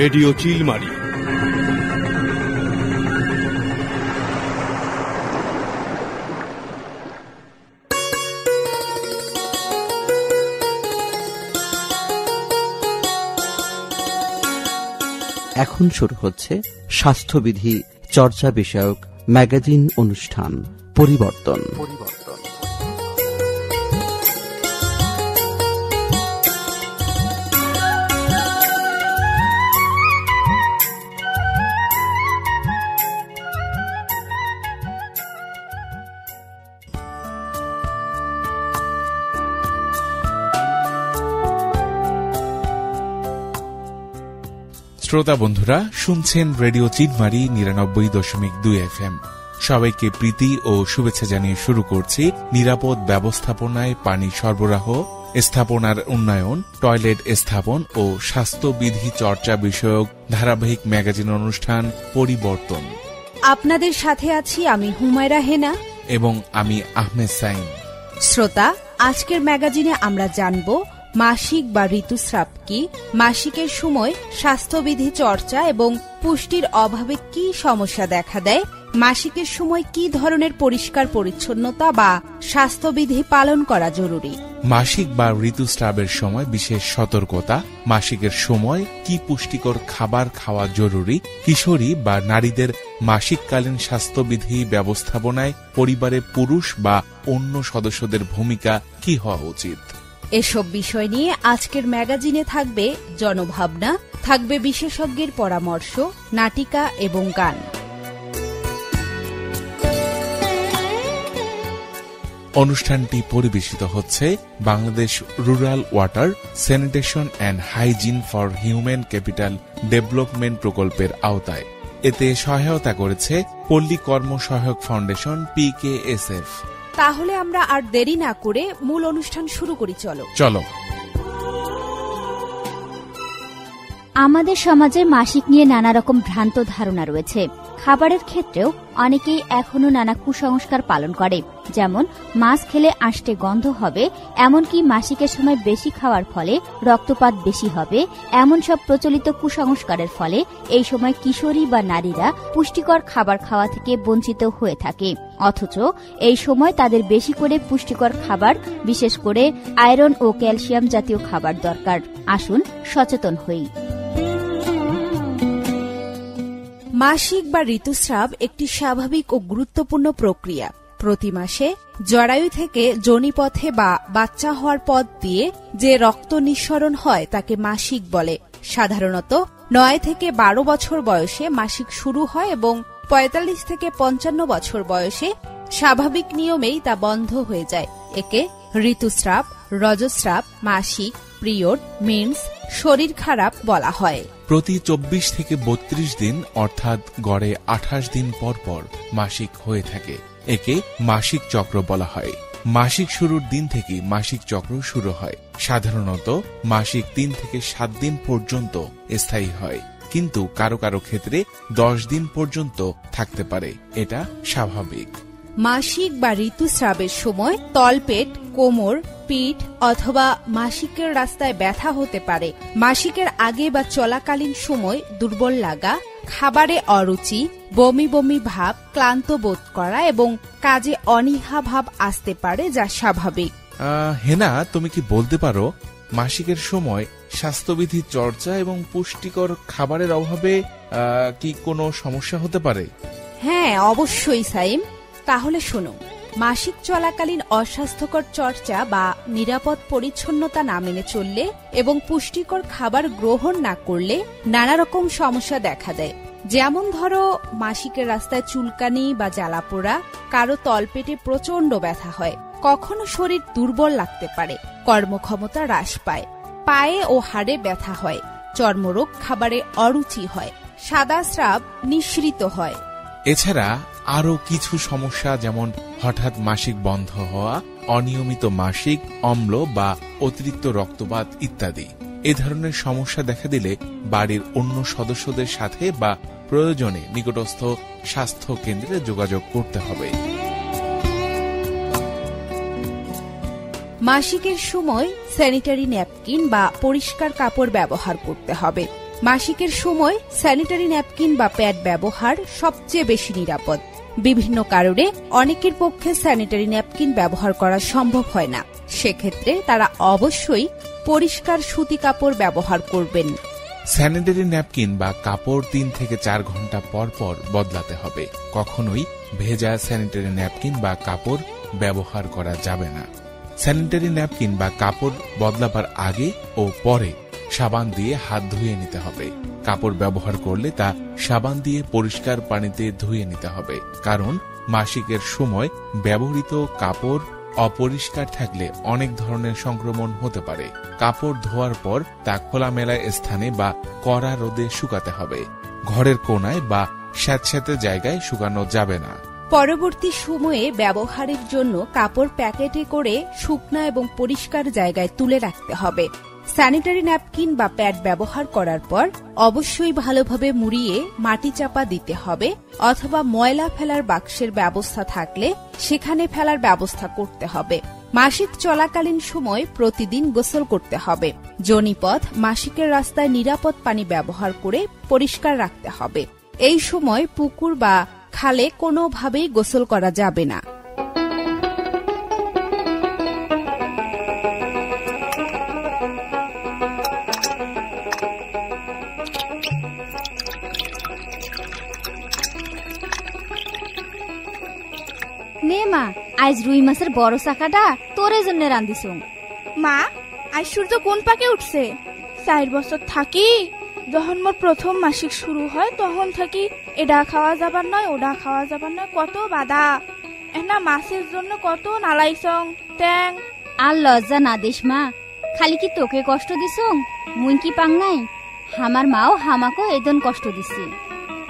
Radio Chilmari. এখন শুরু হচ্ছে স্বাস্থ্যবিধি চর্চা বিষয়ক ম্যাগাজিন অনুষ্ঠান পরিবর্তন। শ্রোতা বন্ধুরা, শুনছেন রেডিও চিলমারি ৯৯.২ FM। সবাইকে প্রীতি ও শুভেচ্ছা জানিয়ে শুরু করছি নিরাপদ ব্যবস্থাপনায় পানি সরবরাহ, স্থাপনার উন্নয়ন, টয়লেট স্থাপন ও স্বাস্থ্যবিধি চর্চা বিষয়ক ধারাবাহিক ম্যাগাজিন অনুষ্ঠান পরিবর্তন। আপনাদের সাথে আছি আমি হুমায়রা হেনা এবং আমি আহমেদ সাইম। শ্রোতা, আজকের ম্যাগাজিনে আমরা জানব মাসিক বা ঋতুস্রাব কি, মাসিকের সময় স্বাস্থ্যবিধি চর্চা এবং পুষ্টির অভাবে কি সমস্যা দেখা দেয়, মাসিকের সময় কি ধরনের পরিষ্কার পরিচ্ছন্নতা বা স্বাস্থ্যবিধি পালন করা জরুরি, মাসিক বা ঋতুস্রাবের সময় বিশেষ সতর্কতা, মাসিকের সময় কি পুষ্টিকর খাবার খাওয়া জরুরি, কিশোরী বা নারীদের মাসিককালীন স্বাস্থ্যবিধি ব্যবস্থাপনায় পরিবারে পুরুষ বা অন্য সদস্যদের ভূমিকা কি হওয়া উচিত। এসব বিষয় নিয়ে আজকের ম্যাগাজিনে থাকবে জনভাবনা, থাকবে বিশেষজ্ঞের পরামর্শ, নাটিকা এবং গান। অনুষ্ঠানটি পরিবেশিত হচ্ছে Bangladesh rural water sanitation and hygiene for human capital development প্রকল্পের আওতায়। এতে সহায়তা করেছে পল্লী কর্ম সহায়ক ফাউন্ডেশন PKSF। তাহলে আমরা আর দেরি না করে মূল অনুষ্ঠান শুরু করি। চলো। আমাদের সমাজে মাসিক নিয়ে নানা রকম ভ্রান্ত ধারণা রয়েছে। খাবারের ক্ষেত্রেও অনেকেই এখনো নানা কুসংস্কার পালন করে, যেমন মাছ খেলে আষ্টে গন্ধ হবে, এমনকি মাসিকের সময় বেশি খাওয়ার ফলে রক্তপাত বেশি হবে। এমন সব প্রচলিত কুসংস্কারের ফলে এই সময় কিশোরী বা নারীরা পুষ্টিকর খাবার খাওয়া থেকে বঞ্চিত হয়ে থাকে। অথচ এই সময় তাদের বেশি করে পুষ্টিকর খাবার, বিশেষ করে আয়রন ও ক্যালসিয়াম জাতীয় খাবার দরকার। আসুন সচেতন হই। মাসিক বা ঋতুস্রাব একটি স্বাভাবিক ও গুরুত্বপূর্ণ প্রক্রিয়া। প্রতি মাসে জরায়ু থেকে যোনিপথে বা বাচ্চা হওয়ার পথ দিয়ে যে রক্ত নিঃসরণ হয় তাকে মাসিক বলে। সাধারণত ৯ থেকে ১২ বছর বয়সে মাসিক শুরু হয় এবং ৪৫ থেকে ৫৫ বছর বয়সে স্বাভাবিক নিয়মেই তা বন্ধ হয়ে যায়। একে ঋতুস্রাব, রজস্রাব, মাসিক, পিরিয়ড, মেন্স, শরীর খারাপ বলা হয়। প্রতি ২৪ থেকে ৩২ দিন অর্থাৎ গড়ে ২৮ দিন পর পর মাসিক হয়ে থাকে। একে মাসিক চক্র বলা হয়। মাসিক শুরুর দিন থেকে মাসিক চক্র শুরু হয়। সাধারণত মাসিক ৩ থেকে ৭ দিন পর্যন্ত স্থায়ী হয়, কিন্তু কারো কারো ক্ষেত্রে ১০ দিন পর্যন্ত থাকতে পারে। এটা স্বাভাবিক। মাসিক বা ঋতুস্রাবের সময় তলপেট, কোমর, পিঠ অথবা মাসিকের রাস্তায় ব্যথা হতে পারে। মাসিকের আগে বা চলাকালীন সময় দুর্বল লাগা, খাবারে অরুচি, বমি বমি ভাব, ক্লান্ত বোধ করা এবং কাজে অনীহা ভাব আসতে পারে, যা স্বাভাবিক। হেনা, তুমি কি বলতে পারো মাসিকের সময় স্বাস্থ্যবিধি চর্চা এবং পুষ্টিকর খাবারের অভাবে কি কোনো সমস্যা হতে পারে? হ্যাঁ, অবশ্যই সাইম। তাহলে শোনো, মাসিক চলাকালীন অস্বাস্থ্যকর চর্চা বা নিরাপদ পরিচ্ছন্নতা না মেনে চললে এবং পুষ্টিকর খাবার গ্রহণ না করলে নানা রকম সমস্যা দেখা দেয়। যেমন ধরো, মাসিকের রাস্তায় চুলকানি বা জ্বালাপোড়া, কারো তলপেটে প্রচন্ড ব্যথা হয়, কখনো শরীর দুর্বল লাগতে পারে, কর্মক্ষমতা হ্রাস পায়, পায়ে ও হাড়ে ব্যথা হয়, চর্মরোগ, খাবারে অরুচি হয়, সাদা স্রাব নিঃসৃত হয়। এছাড়া আরো কিছু সমস্যা, যেমন হঠাৎ মাসিক বন্ধ হওয়া, অনিয়মিত মাসিক, অম্ল বা অতিরিক্ত রক্তপাত ইত্যাদি। এ ধরনের সমস্যা দেখা দিলে বাড়ির অন্য সদস্যদের সাথে বা প্রয়োজনে নিকটস্থ স্বাস্থ্য কেন্দ্রে যোগাযোগ করতে হবে। মাসিকের সময় স্যানিটারি ন্যাপকিন বা পরিষ্কার কাপড় ব্যবহার করতে হবে। মাসিকের সময় স্যানিটারি ন্যাপকিন বা প্যাড ব্যবহার সবচেয়ে বেশি নিরাপদ। বিভিন্ন কারণে অনেকের পক্ষে স্যানিটারি ন্যাপকিন ব্যবহার করা সম্ভব হয় না, সেক্ষেত্রে তারা অবশ্যই পরিষ্কার সুতি কাপড় ব্যবহার করবেন। স্যানিটারি ন্যাপকিন বা কাপড় 3 থেকে 4 ঘন্টা পর পর বদলাতে হবে। কখনোই ভেজা স্যানিটারি ন্যাপকিন বা কাপড় ব্যবহার করা যাবে না। স্যানিটারি ন্যাপকিন বা কাপড় বদলাবার আগে ও পরে সাবান দিয়ে হাত ধুয়ে নিতে হবে। কাপড় ব্যবহার করলে তা সাবান দিয়ে পরিষ্কার পানিতে ধুয়ে নিতে হবে, কারণ মাসিকের সময় ব্যবহৃত কাপড় অপরিষ্কার থাকলে অনেক ধরনের সংক্রমণ হতে পারে। কাপড় ধোয়ার পর তা খোলামেলা স্থানে বা কড়া রোদে শুকাতে হবে। ঘরের কোনায় বা স্যাঁতস্যাঁতে জায়গায় শুকানো যাবে না। পরবর্তী সময়ে ব্যবহারের জন্য কাপড় প্যাকেটে করে শুকনা এবং পরিষ্কার জায়গায় তুলে রাখতে হবে। স্যানিটারি ন্যাপকিন বা প্যাড ব্যবহার করার পর অবশ্যই ভালোভাবে মুড়িয়ে মাটি চাপা দিতে হবে, অথবা ময়লা ফেলার বাক্সের ব্যবস্থা থাকলে সেখানে ফেলার ব্যবস্থা করতে হবে। মাসিক চলাকালীন সময় প্রতিদিন গোসল করতে হবে। যোনিপথ, মাসিকের রাস্তায় নিরাপদ পানি ব্যবহার করে পরিষ্কার রাখতে হবে। এই সময় পুকুর বা খালে কোনোভাবেই গোসল করা যাবে না। নে মা, আজ রুই মাছের বড় চাকাটা তোর জন্য রান্ধিছ। মা, আজ সূর্য কোন পাকে উঠছে? 4 বছর থাকি যখন মোর প্রথম মাসিক শুরু হয় তখন থাকি এটা খাওয়া যাবার নয়, ওটা খাওয়া যাবার নয়, কত বাধা। এনা মাছের জন্য কত নালাইছং ট্যাং। আর লজ্জা না দিস মা, খালি কি তোকে কষ্ট দিছ? মুই কি পাং নাই? হামার মাও হামাকো এদন কষ্ট দিছে।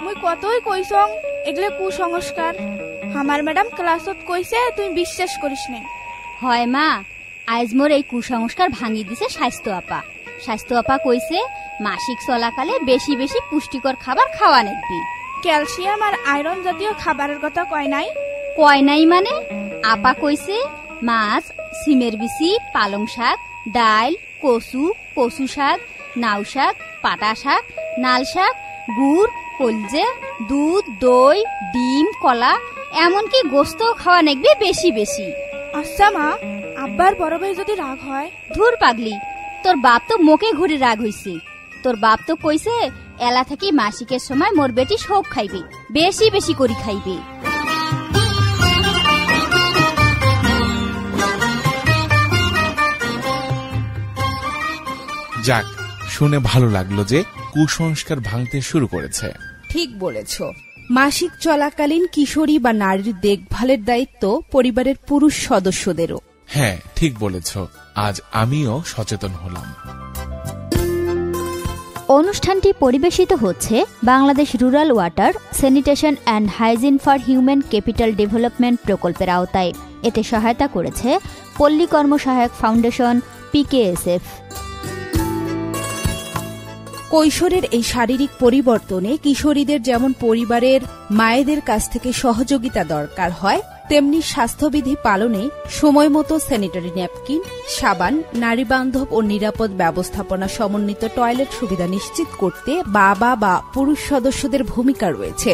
মুই কতই কইছং এগুলো কুসংস্কার। আমার ম্যাডাম ক্লাসত কইছে, তুই বিশ্বাস করিস নে। হয় মা, আজ মোর এই কুসংস্কার ভাঙি দিছে স্বাস্থ্য আপা। স্বাস্থ্য আপা কইছে মাসিক চলাকালে বেশি বেশি পুষ্টিকর খাবার খাওয়া নেবি। ক্যালসিয়াম আর আয়রন জাতীয় খাবারের কথা কয় নাই? কয় নাই মানে? আপা কইছে মাছ, সিমের বিচি, পালং শাক, ডাল, কচু, কচু শাক, নাও শাক, পাটা শাক, নাল শাক, গুড়, কলজে, দুধ, দই, ডিম, কলা, এমনকি গোস্ত খাওয়া নেকবি বেশি বেশি। আচ্ছা মা, আব্বার বড় ভাই যদি রাগ হয়? ধুর পাগলি, তোর বাপ তো মুখে ঘুরে রাগ হইছে। তোর বাপ তো কইছে এলা থেকে মাসিকের সময় মোর বেটি সব খাইবে, বেশি বেশি করি খাইবে। যাক, শুনে ভালো লাগলো যে কুসংস্কার ভাঙতে শুরু করেছে। ঠিক বলেছ। মাসিক চলাকালীন কিশোরী বা নারীর দেখভালের দায়িত্ব পরিবারের পুরুষ সদস্যদেরও। হ্যাঁ, ঠিক বলেছ। আজ আমিও সচেতন হলাম। অনুষ্ঠানটি পরিবেশিত হচ্ছে Bangladesh rural water sanitation and hygiene for human capital development প্রকল্পের আওতায়। এতে সহায়তা করেছে পল্লী কর্মসহায়ক ফাউন্ডেশন, পিকেএসএফ। কৈশোরের এই শারীরিক পরিবর্তনে কিশোরীদের যেমন পরিবারের মায়েদের কাছ থেকে সহযোগিতা দরকার হয়, তেমনি স্বাস্থ্যবিধি পালনে সময়মতো স্যানিটারি ন্যাপকিন, সাবান, নারীবান্ধব ও নিরাপদ ব্যবস্থাপনা সমন্বিত টয়লেট সুবিধা নিশ্চিত করতে বাবা বা পুরুষ সদস্যদের ভূমিকা রয়েছে।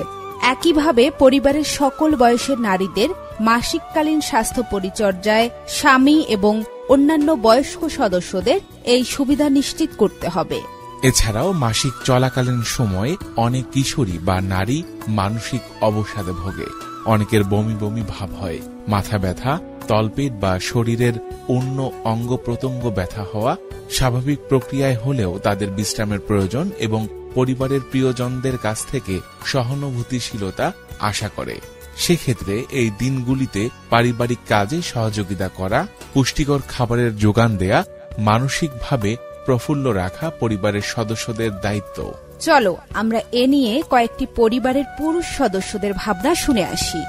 একইভাবে পরিবারের সকল বয়সের নারীদের মাসিককালীন স্বাস্থ্য পরিচর্যায় স্বামী এবং অন্যান্য বয়স্ক সদস্যদের এই সুবিধা নিশ্চিত করতে হবে। এছাড়াও মাসিক চলাকালীন সময়ে অনেক কিশোরী বা নারী মানসিক অবসাদে ভোগে। অনেকের বমি বমি ভাব হয়, মাথা ব্যথা, তলপেট বা শরীরের অন্য অঙ্গ প্রত্যঙ্গ ব্যথা হওয়া স্বাভাবিক প্রক্রিয়ায় হলেও তাদের বিশ্রামের প্রয়োজন এবং পরিবারের প্রিয়জনদের কাছ থেকে সহানুভূতিশীলতা আশা করে। সেক্ষেত্রে এই দিনগুলিতে পারিবারিক কাজে সহযোগিতা করা, পুষ্টিকর খাবারের যোগান দেয়া, মানসিকভাবে প্রফুল্ল রাখা পরিবারের সদস্যদের দায়িত্ব। চলো আমরা এ নিয়ে কয়েকটি পরিবারের পুরুষ সদস্যদের ভাবনা শুনে আসি।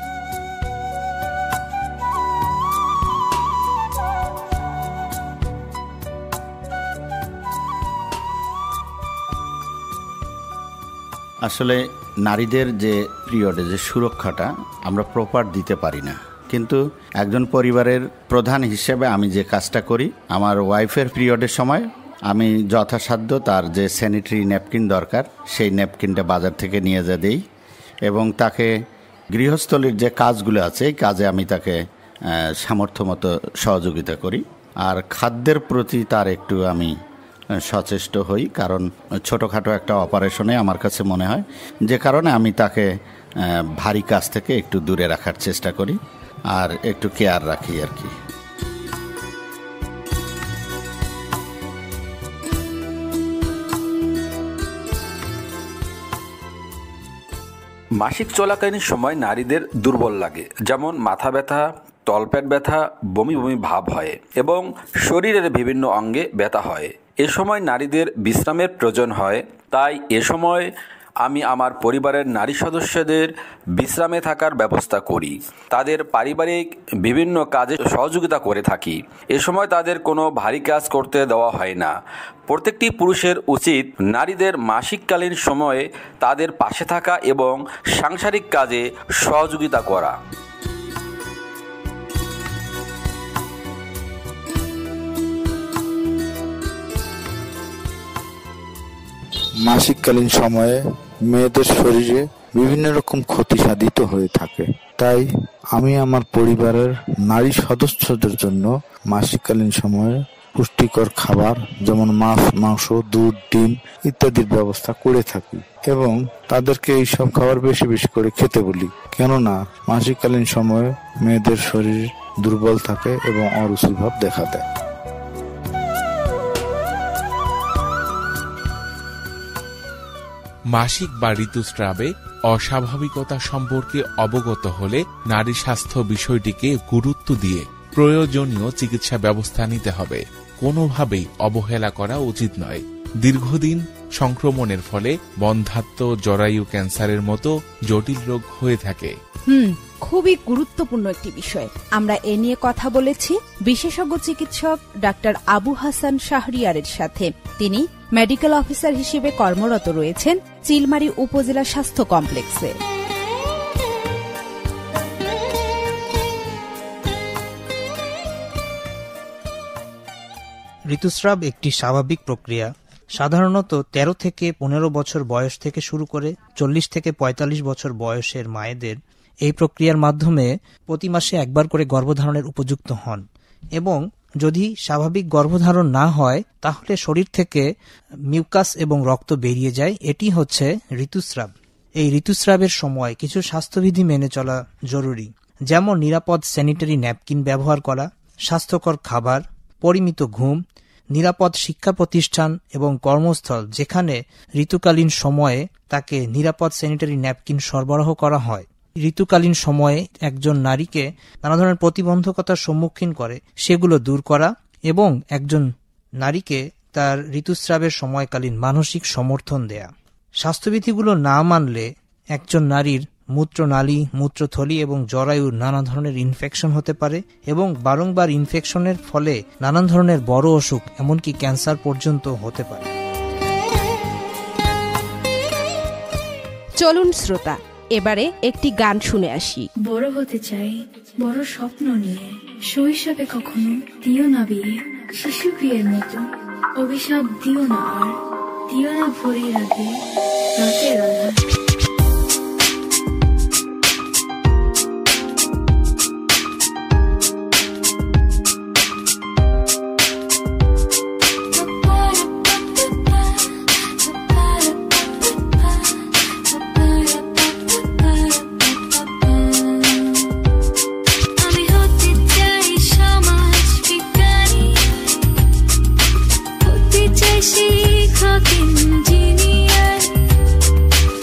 আসলে নারীদের যে পিরিয়ডে যে সুরক্ষাটা আমরা প্রপার দিতে পারি না। কিন্তু একজন পরিবারের প্রধান হিসেবে আমি যে কাজটা করি, আমার ওয়াইফের পিরিয়ডের সময় আমি যথাসাধ্য তার যে স্যানিটারি ন্যাপকিন দরকার সেই ন্যাপকিনটা বাজার থেকে নিয়ে যা দিই এবং তাকে গৃহস্থলীর যে কাজগুলো আছে এই কাজে আমি তাকে সামর্থ্য মতো সহযোগিতা করি। আর খাদ্যের প্রতি তার একটু আমি সচেষ্ট হই, কারণ ছোটোখাটো একটা অপারেশনে আমার কাছে মনে হয় যে কারণে আমি তাকে ভারী কাজ থেকে একটু দূরে রাখার চেষ্টা করি আর একটু কেয়ার রাখি আর কি। মাসিক চলাকালীন সময় নারীদের দুর্বল লাগে, যেমন মাথা ব্যথা, তলপেট ব্যথা, বমি বমি ভাব হয় এবং শরীরের বিভিন্ন অঙ্গে ব্যথা হয়। এ সময় নারীদের বিশ্রামের প্রয়োজন হয়। তাই এ সময় আমি আমার পরিবারের নারী সদস্যদের বিশ্রামে থাকার ব্যবস্থা করি, তাদের পারিবারিক বিভিন্ন কাজে সহযোগিতা করে থাকি। এ সময় তাদের কোনো ভারী কাজ করতে দেওয়া হয় না। প্রত্যেকটি পুরুষের উচিত নারীদের মাসিককালীন সময়ে তাদের পাশে থাকা এবং সাংসারিক কাজে সহযোগিতা করা। মাসিককালীন সময়ে মেয়েদের শরীরে বিভিন্ন রকম ক্ষতি সাধিত হয়ে থাকে। তাই আমি আমার পরিবারের নারী সদস্যদের জন্য মাসিককালীন সময়ে পুষ্টিকর খাবার যেমন মাছ, মাংস, দুধ, ডিম ইত্যাদির ব্যবস্থা করে থাকি এবং তাদেরকে এইসব খাবার বেশি বেশি করে খেতে বলি, কেননা মাসিককালীন সময়ে মেয়েদের শরীর দুর্বল থাকে এবং অরুচি ভাব দেখা দেয়। মাসিক বা ঋতুস্রাবে অস্বাভাবিকতা সম্পর্কে অবগত হলে নারী স্বাস্থ্য বিষয়টিকে গুরুত্ব দিয়ে প্রয়োজনীয় চিকিৎসা ব্যবস্থা নিতে হবে। কোনোভাবেই অবহেলা করা উচিত নয়। দীর্ঘদিন সংক্রমণের ফলে বন্ধ্যাত্ব, জরায়ু ক্যান্সারের মতো জটিল রোগ হয়ে থাকে। খুবই গুরুত্বপূর্ণ একটি বিষয়। আমরা এ নিয়ে কথা বলেছি বিশেষজ্ঞ চিকিৎসক ডাক্তার আবু হাসান শাহরিয়ারের সাথে। তিনি মেডিকেল অফিসার হিসেবে কর্মরত রয়েছেন চিলমারী উপজেলা স্বাস্থ্য কমপ্লেক্সে। ঋতুস্রাব একটি স্বাভাবিক প্রক্রিয়া। সাধারণত 13 থেকে 15 বছর বয়স থেকে শুরু করে 40 থেকে 45 বছর বয়সের মায়েদের এই প্রক্রিয়ার মাধ্যমে প্রতি মাসে একবার করে গর্ভধারণের উপযুক্ত হন এবং যদি স্বাভাবিক গর্ভধারণ না হয় তাহলে শরীর থেকে মিউকাস এবং রক্ত বেরিয়ে যায়। এটি হচ্ছে ঋতুস্রাব। এই ঋতুস্রাবের সময় কিছু স্বাস্থ্যবিধি মেনে চলা জরুরি, যেমন নিরাপদ স্যানিটারি ন্যাপকিন ব্যবহার করা, স্বাস্থ্যকর খাবার, পরিমিত ঘুম, নিরাপদ শিক্ষা প্রতিষ্ঠান এবং কর্মস্থল যেখানে ঋতুকালীন সময়ে তাকে নিরাপদ স্যানিটারি ন্যাপকিন সরবরাহ করা হয়। ঋতুকালীন সময়ে একজন নারীকে নানা ধরনের প্রতিবন্ধকতার সম্মুখীন করে সেগুলো দূর করা এবং একজন নারীকে তার ঋতুস্রাবের সময়কালীন মানসিক সমর্থন দেয়া। স্বাস্থ্যবিধিগুলো না মানলে একজন নারীর মূত্রনালী, মূত্রথলি এবং জরায়ুর নানা ধরনের ইনফেকশন হতে পারে এবং বারংবার ইনফেকশনের ফলে নানান ধরনের বড় অসুখ এমনকি ক্যান্সার পর্যন্ত হতে পারে। চলুন শ্রোতা, এবারে একটি গান শুনে আসি। বড় হতে চাই বড় স্বপ্ন নিয়ে, শৈশবে কখনো দিও না বিয়ে, শিশু বিয়ের মতো অভিশাপ দিও না, আর দিও না ভোরের আগে রাতের আধার। শিক্ষক ইঞ্জিনিয়ার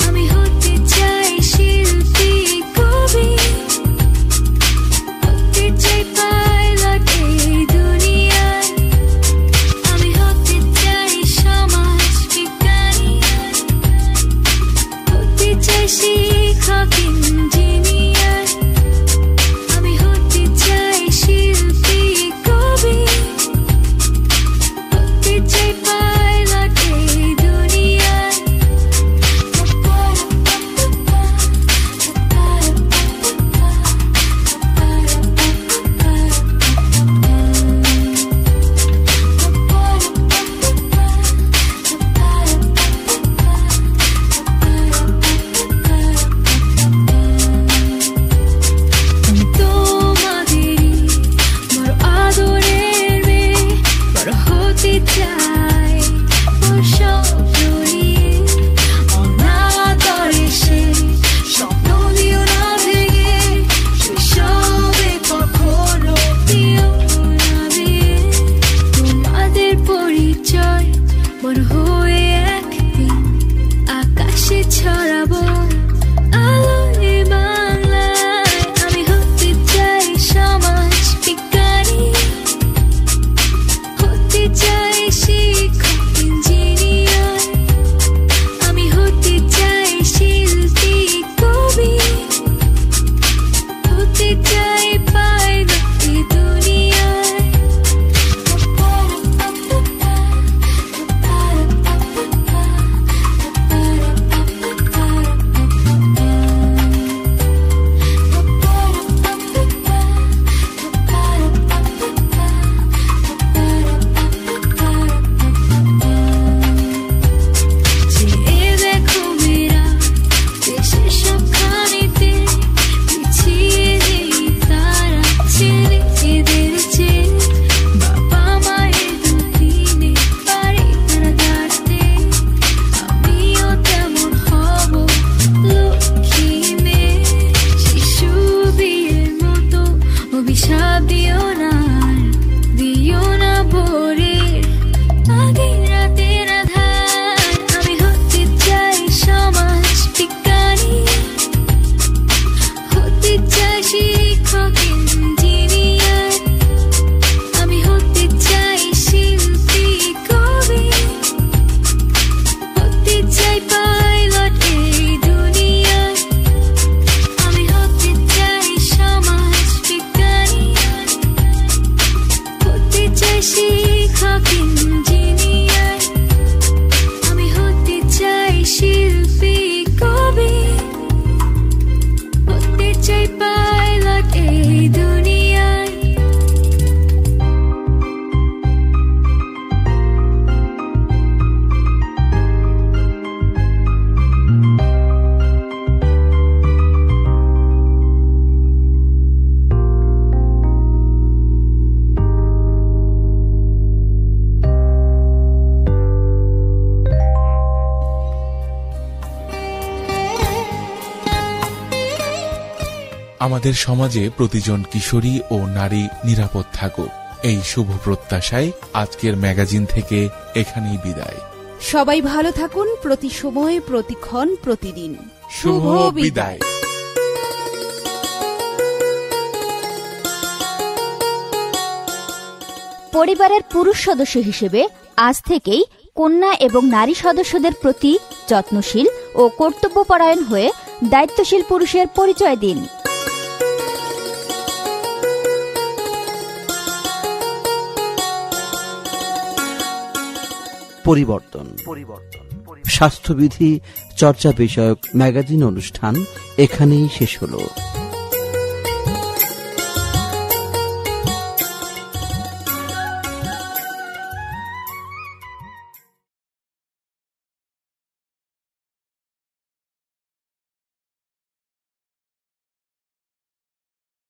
আমি অভিশাপ দিও না, দিও না ভোরের আগের রাতের আধার। আমি হতে চাই সমাজ বিজ্ঞানী, হতে চাই শিক্ষক ইঞ্জিনিয়ার, আমি হতে চাই শিল্পী কবি, হতে চাই পাইলট এই দুনিয়ায়। আমি হতে চাই সমাজ বিজ্ঞানী, হতে চাই শিক্ষক ইঞ্জিনিয়ার, আমি হতে চাই শিল্পী কবি, হতে চাই পাইলট এই দুনিয়ায়। আমাদের সমাজে প্রতিজন কিশোরী ও নারী নিরাপদ থাকুক, এই শুভ প্রত্যাশায় আজকের ম্যাগাজিন থেকে এখানেই বিদায়। সবাই ভালো থাকুন, প্রতি সময়, প্রতিক্ষণ, প্রতিদিন। শুভ বিদায়। পরিবারের পুরুষ সদস্য হিসেবে আজ থেকেই কন্যা এবং নারী সদস্যদের প্রতি যত্নশীল ও কর্তব্যপরায়ণ হয়ে দায়িত্বশীল পুরুষের পরিচয় দিন। পরিবর্তন স্বাস্থ্যবিধি চর্চা বিষয়ক ম্যাগাজিন অনুষ্ঠান এখানেই শেষ হলো।